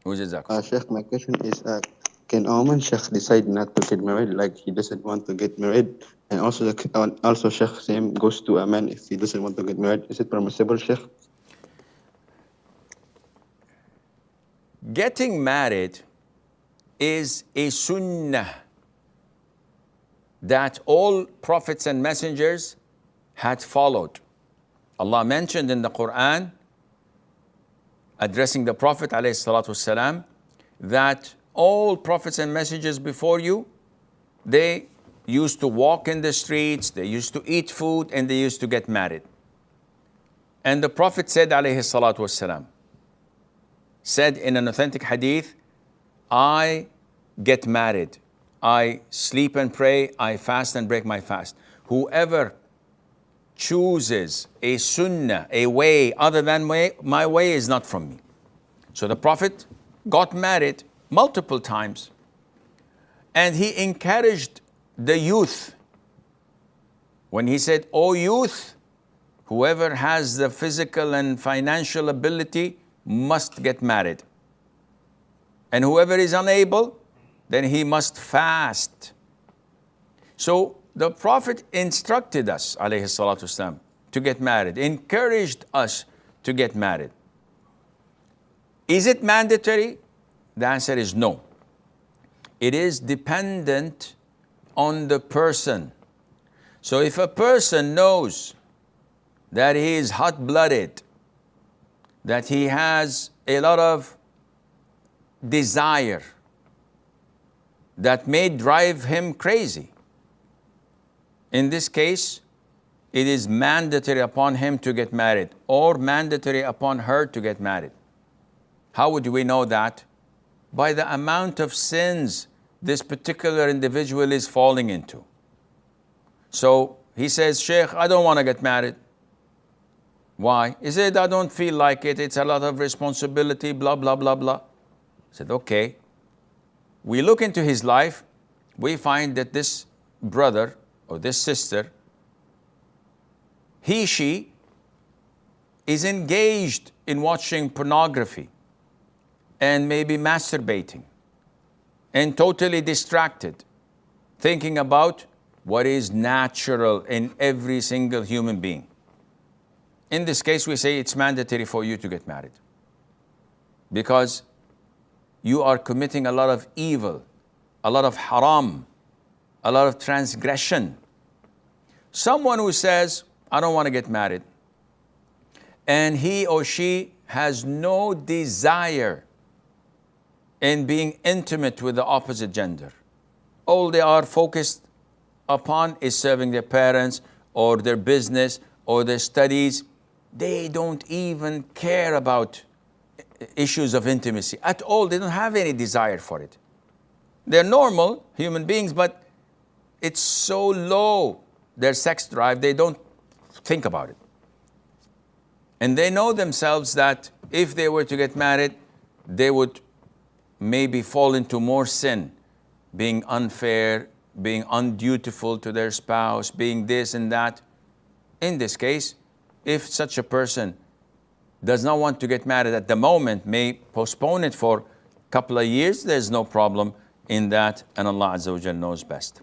Who's it, Zak? Sheikh, my question is, can a woman, Sheikh, decide not to get married, like he doesn't want to get married? And also, also, Sheikh, same goes to a man if he doesn't want to get married. Is it permissible, Sheikh? Getting married is a sunnah that all prophets and messengers had followed. Allah mentioned in the Quran, addressing the Prophet ﷺ, that all prophets and messengers before you, they used to walk in the streets, they used to eat food, and they used to get married. And the Prophet said, ﷺ, said in an authentic hadith, I get married, I sleep and pray, I fast and break my fast. Whoever chooses a sunnah, a way other than my way is not from me. So the Prophet got married multiple times, and he encouraged the youth when he said, "O youth, whoever has the physical and financial ability must get married. And whoever is unable, then he must fast." So the Prophet instructed us, alayhi salatu wasalam, to get married, encouraged us to get married. Is it mandatory? The answer is no. It is dependent on the person. So if a person knows that he is hot-blooded, that he has a lot of desire that may drive him crazy, in this case, it is mandatory upon him to get married or mandatory upon her to get married. How would we know that? By the amount of sins this particular individual is falling into. So he says, "Sheikh, I don't want to get married." Why? He said, "I don't feel like it. It's a lot of responsibility, blah, blah, blah, blah." I said, okay. We look into his life, we find that this brother or this sister, she is engaged in watching pornography and maybe masturbating and totally distracted, thinking about what is natural in every single human being. In this case, we say it's mandatory for you to get married because you are committing a lot of evil, a lot of haram, a lot of transgression. Someone who says, "I don't want to get married," and he or she has no desire in being intimate with the opposite gender. All they are focused upon is serving their parents or their business or their studies. They don't even care about issues of intimacy at all. They don't have any desire for it. They're normal human beings, but it's so low, their sex drive, they don't think about it. And they know themselves that if they were to get married, they would maybe fall into more sin, being unfair, being undutiful to their spouse, being this and that. In this case, if such a person does not want to get married at the moment, may postpone it for a couple of years, there's no problem in that, and Allah Azza wa Jalla knows best.